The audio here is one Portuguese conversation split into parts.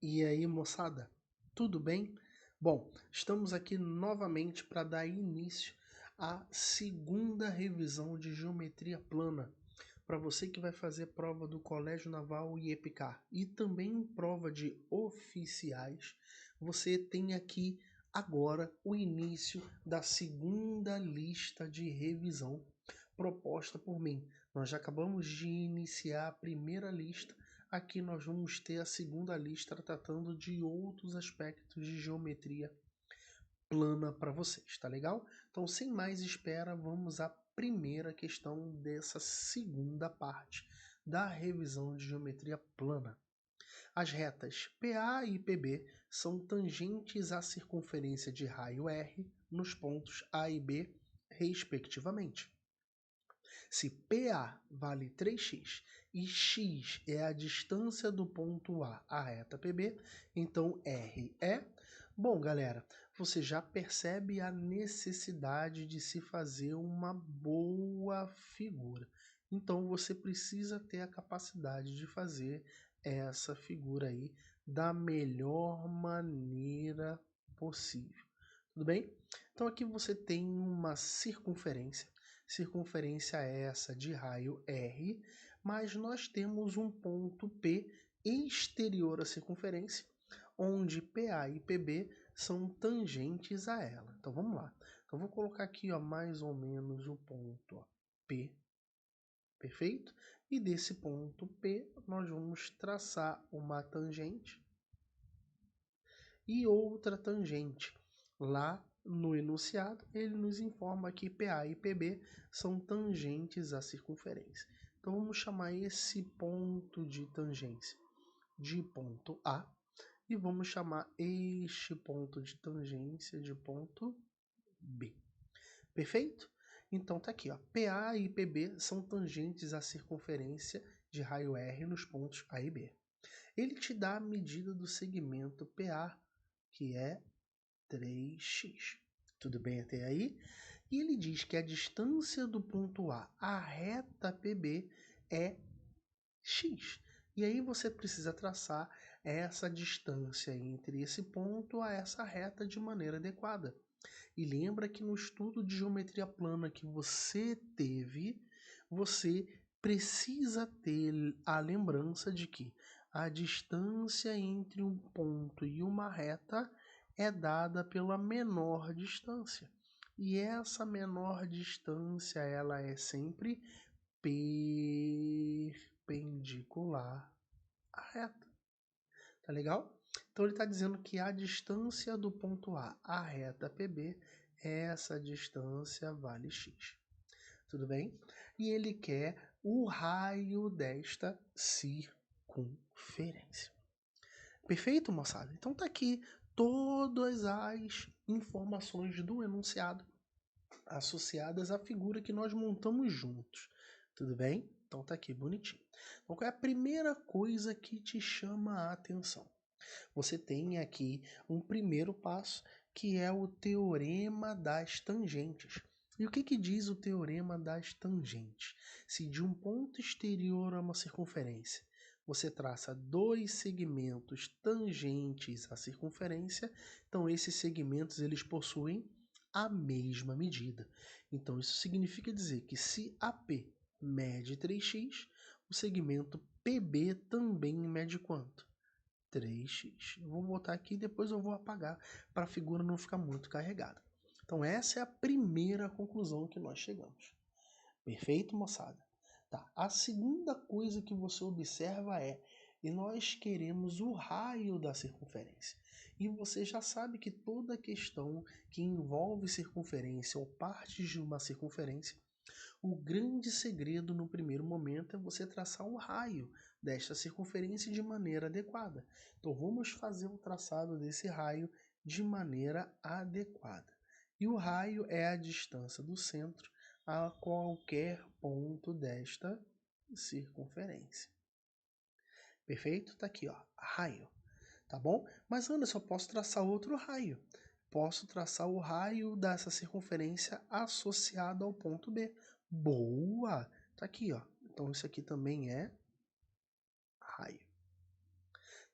E aí, moçada, tudo bem? Bom, estamos aqui novamente para dar início à segunda revisão de geometria plana. Para você que vai fazer prova do Colégio Naval e EPICAR e também prova de oficiais, você tem aqui agora o início da segunda lista de revisão proposta por mim. Nós já acabamos de iniciar a primeira lista. Aqui nós vamos ter a segunda lista tratando de outros aspectos de geometria plana para vocês, tá legal? Então, sem mais espera, vamos à primeira questão dessa segunda parte da revisão de geometria plana. As retas PA e PB são tangentes à circunferência de raio R nos pontos A e B, respectivamente. Se PA vale 3x e x é a distância do ponto A à reta PB, então R é... Bom, galera, você já percebe a necessidade de se fazer uma boa figura. Então, você precisa ter a capacidade de fazer essa figura aí da melhor maneira possível. Tudo bem? Então, aqui você tem uma circunferência. Circunferência essa de raio R, mas nós temos um ponto P exterior à circunferência, onde PA e PB são tangentes a ela. Então vamos lá. Então vou colocar aqui mais ou menos o ponto P, perfeito? E desse ponto P nós vamos traçar uma tangente e outra tangente. Lá no enunciado, ele nos informa que PA e PB são tangentes à circunferência. Então, vamos chamar esse ponto de tangência de ponto A e vamos chamar este ponto de tangência de ponto B. Perfeito? Então, tá aqui, ó. PA e PB são tangentes à circunferência de raio R nos pontos A e B. Ele te dá a medida do segmento PA, que é 3x. Tudo bem até aí? E ele diz que a distância do ponto A à reta PB é x. E aí você precisa traçar essa distância entre esse ponto a essa reta de maneira adequada. E lembra que no estudo de geometria plana que você teve, você precisa ter a lembrança de que a distância entre um ponto e uma reta é dada pela menor distância. E essa menor distância, ela é sempre perpendicular à reta. Tá legal? Então ele está dizendo que a distância do ponto A à reta PB, essa distância vale x. Tudo bem? E ele quer o raio desta circunferência. Perfeito, moçada? Então tá aqui todas as informações do enunciado associadas à figura que nós montamos juntos. Tudo bem? Então tá aqui bonitinho. Então qual é a primeira coisa que te chama a atenção? Você tem aqui um primeiro passo, que é o teorema das tangentes. E o que diz o teorema das tangentes? Se de um ponto exterior a uma circunferência você traça dois segmentos tangentes à circunferência, então esses segmentos eles possuem a mesma medida. Então isso significa dizer que se AP mede 3x, o segmento PB também mede quanto? 3x. Eu vou botar aqui e depois eu vou apagar para a figura não ficar muito carregada. Então essa é a primeira conclusão que nós chegamos. Perfeito, moçada? Tá. A segunda coisa que você observa é, e nós queremos o raio da circunferência. E você já sabe que toda questão que envolve circunferência ou partes de uma circunferência, o grande segredo no primeiro momento é você traçar o raio desta circunferência de maneira adequada. Então vamos fazer o traçado desse raio de maneira adequada. E o raio é a distância do centro a qualquer ponto desta circunferência. Perfeito? Tá aqui, ó, raio. Tá bom? Mas Anderson, eu posso traçar outro raio. Posso traçar o raio dessa circunferência associado ao ponto B. Boa! Tá aqui, ó. Então isso aqui também é raio.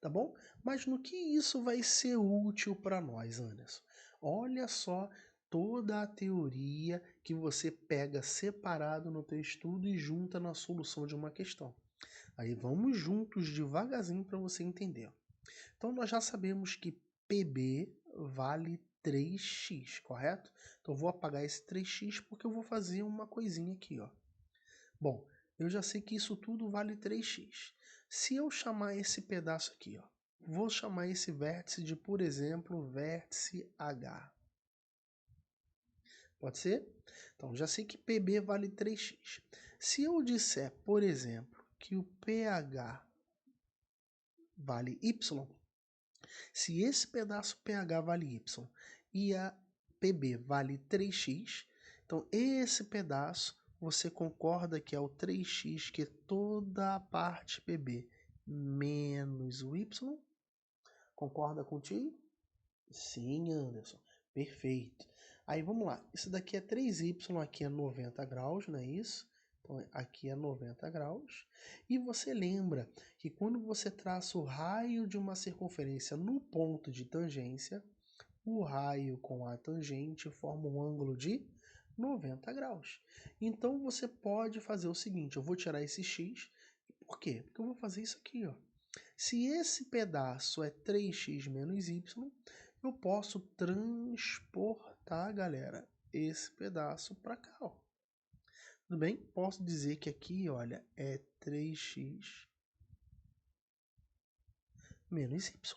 tá bom? Mas no que isso vai ser útil para nós, Anderson? Olha só toda a teoria que você pega separado no teu estudo e junta na solução de uma questão. Aí vamos juntos devagarzinho para você entender. Então nós já sabemos que PB vale 3x, correto? Então eu vou apagar esse 3x porque eu vou fazer uma coisinha aqui, ó. Bom, eu já sei que isso tudo vale 3x. Se eu chamar esse pedaço aqui, ó, vou chamar esse vértice de, por exemplo, vértice H. Pode ser? Então, já sei que PB vale 3x. Se eu disser, por exemplo, que o pH vale y, se esse pedaço pH vale y e a PB vale 3x, então esse pedaço você concorda que é o 3x, que é toda a parte PB menos o y? Concorda contigo? Sim, Anderson. Perfeito. Aí vamos lá. Isso daqui é 3y, aqui é 90 graus, não é isso? Então aqui é 90 graus. E você lembra que quando você traça o raio de uma circunferência no ponto de tangência, o raio com a tangente forma um ângulo de 90 graus. Então você pode fazer o seguinte, eu vou tirar esse x. Por quê? Porque eu vou fazer isso aqui, ó. Se esse pedaço é 3x menos y, eu posso transportar, galera, esse pedaço para cá, ó. Tudo bem? Posso dizer que aqui, olha, é 3x menos y.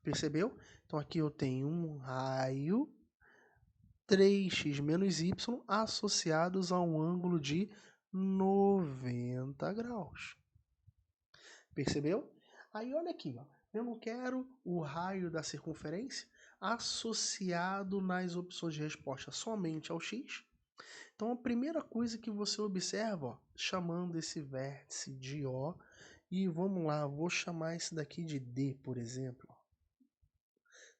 Percebeu? Então aqui eu tenho um raio 3x menos y associados a um ângulo de 90 graus. Percebeu? Aí olha aqui, ó. Eu não quero o raio da circunferência associado nas opções de resposta somente ao x. Então a primeira coisa que você observa, ó, chamando esse vértice de O, e vamos lá, vou chamar esse daqui de D, por exemplo.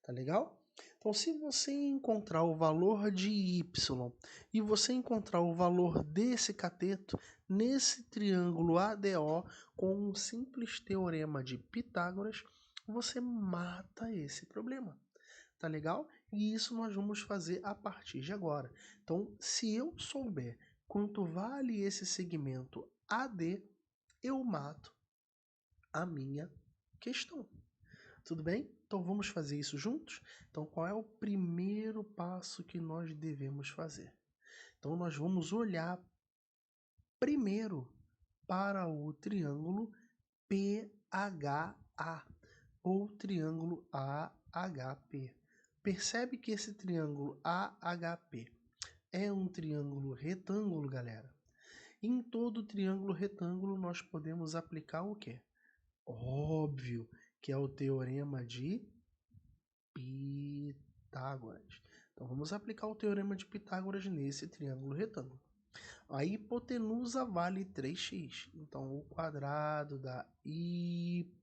Tá legal? Então, se você encontrar o valor de y e você encontrar o valor desse cateto nesse triângulo ADO com um simples teorema de Pitágoras, você mata esse problema. Tá legal? E isso nós vamos fazer a partir de agora. Então, se eu souber quanto vale esse segmento AD, eu mato a minha questão. Tudo bem? Então vamos fazer isso juntos? Então qual é o primeiro passo que nós devemos fazer? Então nós vamos olhar primeiro para o triângulo PHA ou triângulo AHP. Percebe que esse triângulo AHP é um triângulo retângulo, galera? Em todo triângulo retângulo nós podemos aplicar o quê? Óbvio que é o teorema de Pitágoras. Então vamos aplicar o teorema de Pitágoras nesse triângulo retângulo. A hipotenusa vale 3x. Então o quadrado da hipotenusa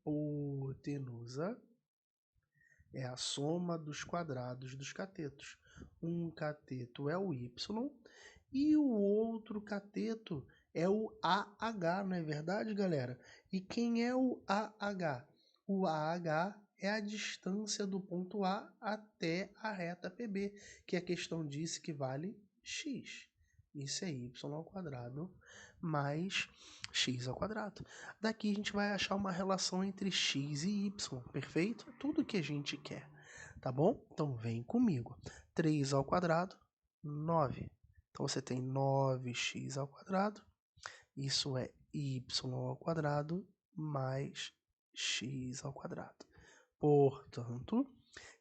é a soma dos quadrados dos catetos. Um cateto é o y e o outro cateto é o AH, não é verdade, galera? E quem é o AH? O AH é a distância do ponto A até a reta PB, que a questão disse que vale x. Isso é y ao quadrado mais x ao quadrado. Daqui a gente vai achar uma relação entre x e y, perfeito? Tudo que a gente quer, tá bom? Então vem comigo. 3 ao quadrado, 9. Então você tem 9x ao quadrado. Isso é y ao quadrado mais x ao quadrado. Portanto,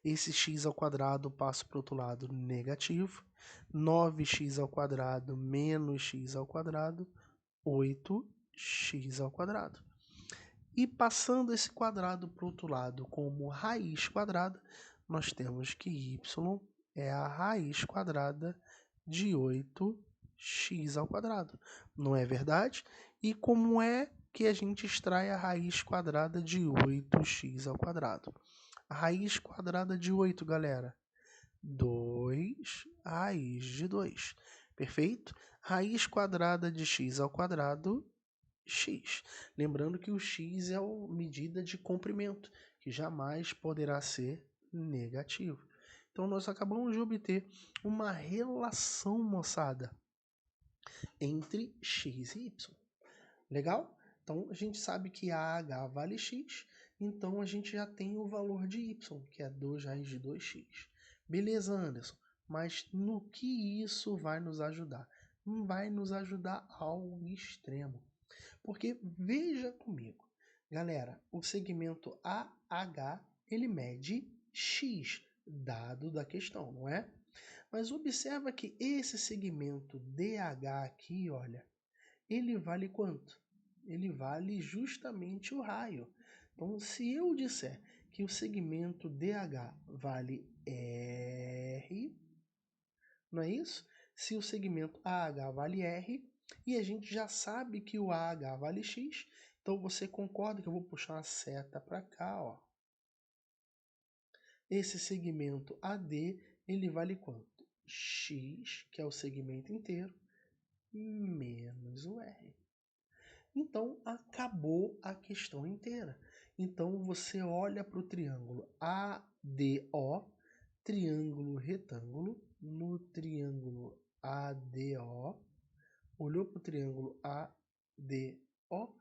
esse x ao quadrado passa para o outro lado negativo. 9x ao quadrado menos x ao quadrado, 8x ao quadrado. E passando esse quadrado para o outro lado como raiz quadrada, nós temos que y é a raiz quadrada de 8x ao quadrado. Não é verdade? E como é que a gente extrai a raiz quadrada de 8x ao quadrado? A raiz quadrada de 8, galera. 2 raiz de 2. Perfeito? Raiz quadrada de x ao quadrado x. Lembrando que o x é a medida de comprimento, que jamais poderá ser negativo. Então, nós acabamos de obter uma relação, moçada, entre x e y. Legal? Então, a gente sabe que AH vale x, então a gente já tem o valor de y, que é 2 raiz de 2x. Beleza, Anderson? Mas no que isso vai nos ajudar? Não vai nos ajudar ao extremo. Porque veja comigo, galera, o segmento AH, ele mede x, dado da questão, não é? Mas observa que esse segmento DH aqui, olha, ele vale quanto? Ele vale justamente o raio. Então, se eu disser que o segmento DH vale R, não é isso? Se o segmento AH vale R, e a gente já sabe que o AH vale X, então você concorda que eu vou puxar uma seta para cá, ó. Esse segmento AD, ele vale quanto? X, que é o segmento inteiro, menos o R. Então, acabou a questão inteira. Então, você olha para o triângulo ADO, triângulo retângulo, no triângulo ADO, olhou para o triângulo ADO,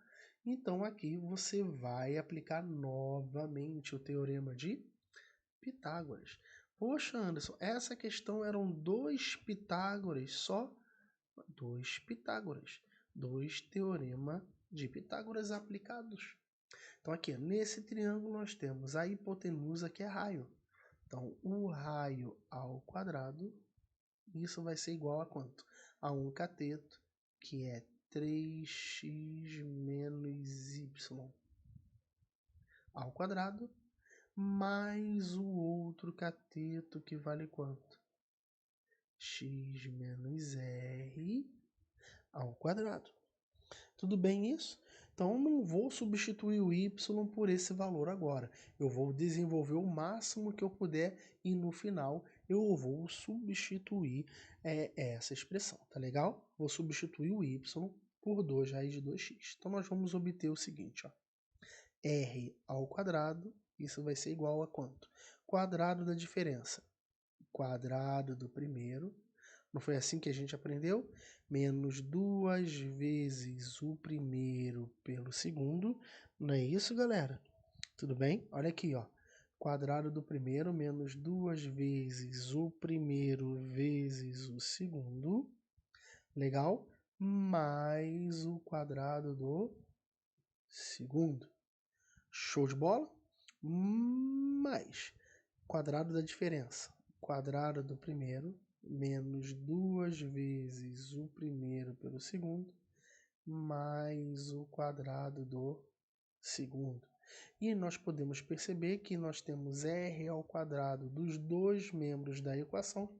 então aqui você vai aplicar novamente o teorema de Pitágoras. Poxa, Anderson, essa questão eram 2 Pitágoras, só 2 Pitágoras, 2 teorema de Pitágoras aplicados. Então aqui, nesse triângulo nós temos a hipotenusa, que é raio. Então, o raio ao quadrado, isso vai ser igual a quanto? A um cateto, que é 3x menos y ao quadrado, mais o outro cateto, que vale quanto? X menos r ao quadrado. Tudo bem isso? Então, eu não vou substituir o y por esse valor agora. Eu vou desenvolver o máximo que eu puder e no final eu vou substituir essa expressão, tá legal? Vou substituir o y por 2 raiz de 2x. Então, nós vamos obter o seguinte, ó. R ao quadrado, isso vai ser igual a quanto? Quadrado da diferença. Quadrado do primeiro. Não foi assim que a gente aprendeu? Menos 2 vezes o primeiro pelo segundo. Não é isso, galera? Tudo bem? Olha aqui, ó. Quadrado do primeiro menos 2 vezes o primeiro vezes o segundo. Legal? Mais o quadrado do segundo. Show de bola? Mais quadrado da diferença. Quadrado do primeiro menos 2 vezes o primeiro pelo segundo, mais o quadrado do segundo. E nós podemos perceber que nós temos r ao quadrado dos dois membros da equação,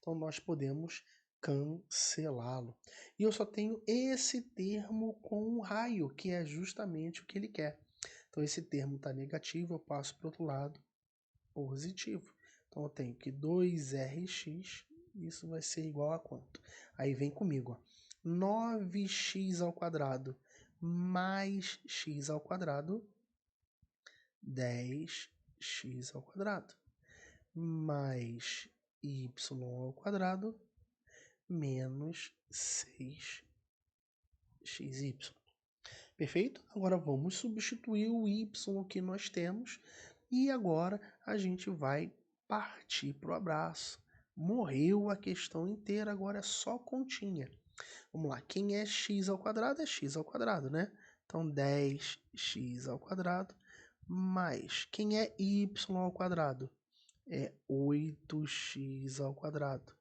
então nós podemos cancelá-lo. E eu só tenho esse termo com um raio, que é justamente o que ele quer. Então esse termo está negativo, eu passo para o outro lado, positivo. Então eu tenho que 2rx, isso vai ser igual a quanto? Aí vem comigo, ó. 9x ao quadrado mais x ao quadrado, 10x ao quadrado, mais y ao quadrado, menos 6xy. Perfeito? Agora vamos substituir o y que nós temos e agora a gente vai partir para o abraço. Morreu a questão inteira, agora é só continha. Vamos lá, quem é x ao quadrado é x ao quadrado, né? Então 10x ao quadrado mais quem é y ao quadrado? É 8x ao quadrado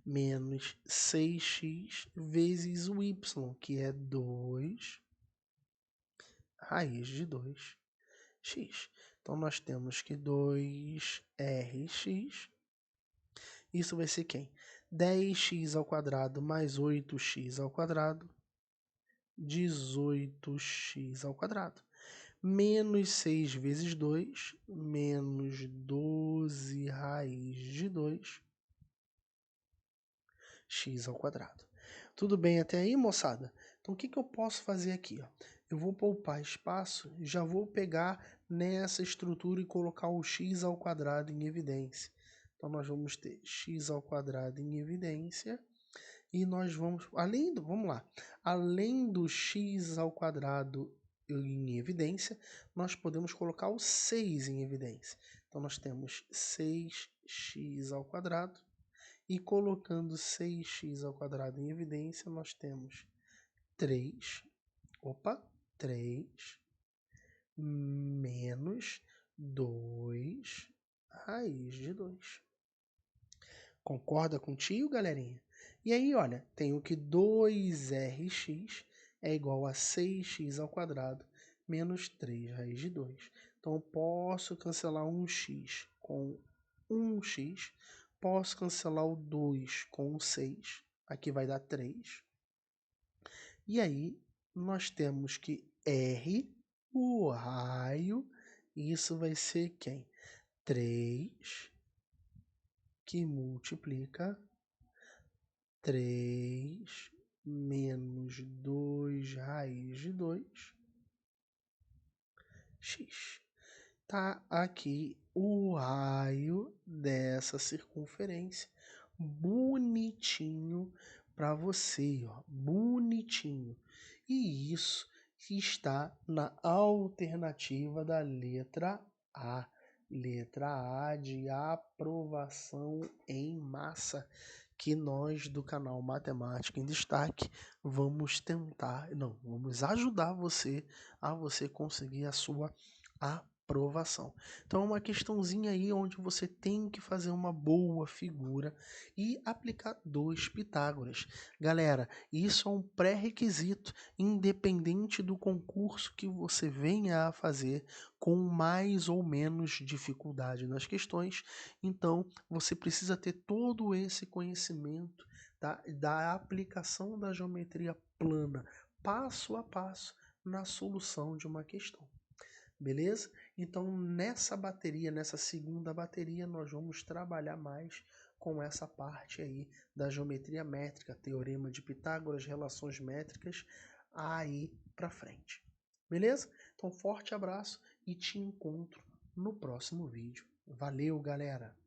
menos 6x vezes o y, que é 2 raiz de 2x. Então, nós temos que 2rx, isso vai ser quem? 10x ao quadrado mais 8x ao quadrado, 18x ao quadrado. Menos 6 vezes 2, menos 12 raiz de 2, x ao quadrado. Tudo bem até aí, moçada? Então, o que eu posso fazer aqui? Ó? Eu vou poupar espaço, já vou pegar nessa estrutura e colocar o x ao quadrado em evidência. Então, nós vamos ter x ao quadrado em evidência. E nós vamos, vamos lá, além do x ao quadrado em evidência, nós podemos colocar o 6 em evidência. Então, nós temos 6x ao quadrado. E colocando 6x ao quadrado em evidência, nós temos 3 menos 2 raiz de 2. Concorda contigo, galerinha? E aí, olha, tenho que 2rx é igual a 6x ao quadrado menos 3 raiz de 2. Então, eu posso cancelar um x com 1x, posso cancelar o 2 com o 6, aqui vai dar 3. E aí, nós temos que R, o raio, isso vai ser quem? 3 que multiplica 3 menos 2 raiz de 2, x. Tá aqui o raio dessa circunferência, bonitinho para você, ó, bonitinho. E isso está na alternativa da letra A. Letra A de aprovação em massa, que nós do canal Matemática em Destaque vamos ajudar você a você conseguir a sua aprovação. Então é uma questãozinha aí onde você tem que fazer uma boa figura e aplicar 2 Pitágoras. Galera, isso é um pré-requisito, independente do concurso que você venha a fazer, com mais ou menos dificuldade nas questões. Então, você precisa ter todo esse conhecimento da aplicação da geometria plana, passo a passo, na solução de uma questão. Beleza? Então, nessa segunda bateria, nós vamos trabalhar mais com essa parte aí da geometria métrica, teorema de Pitágoras, relações métricas, aí pra frente. Beleza? Então, forte abraço e te encontro no próximo vídeo. Valeu, galera!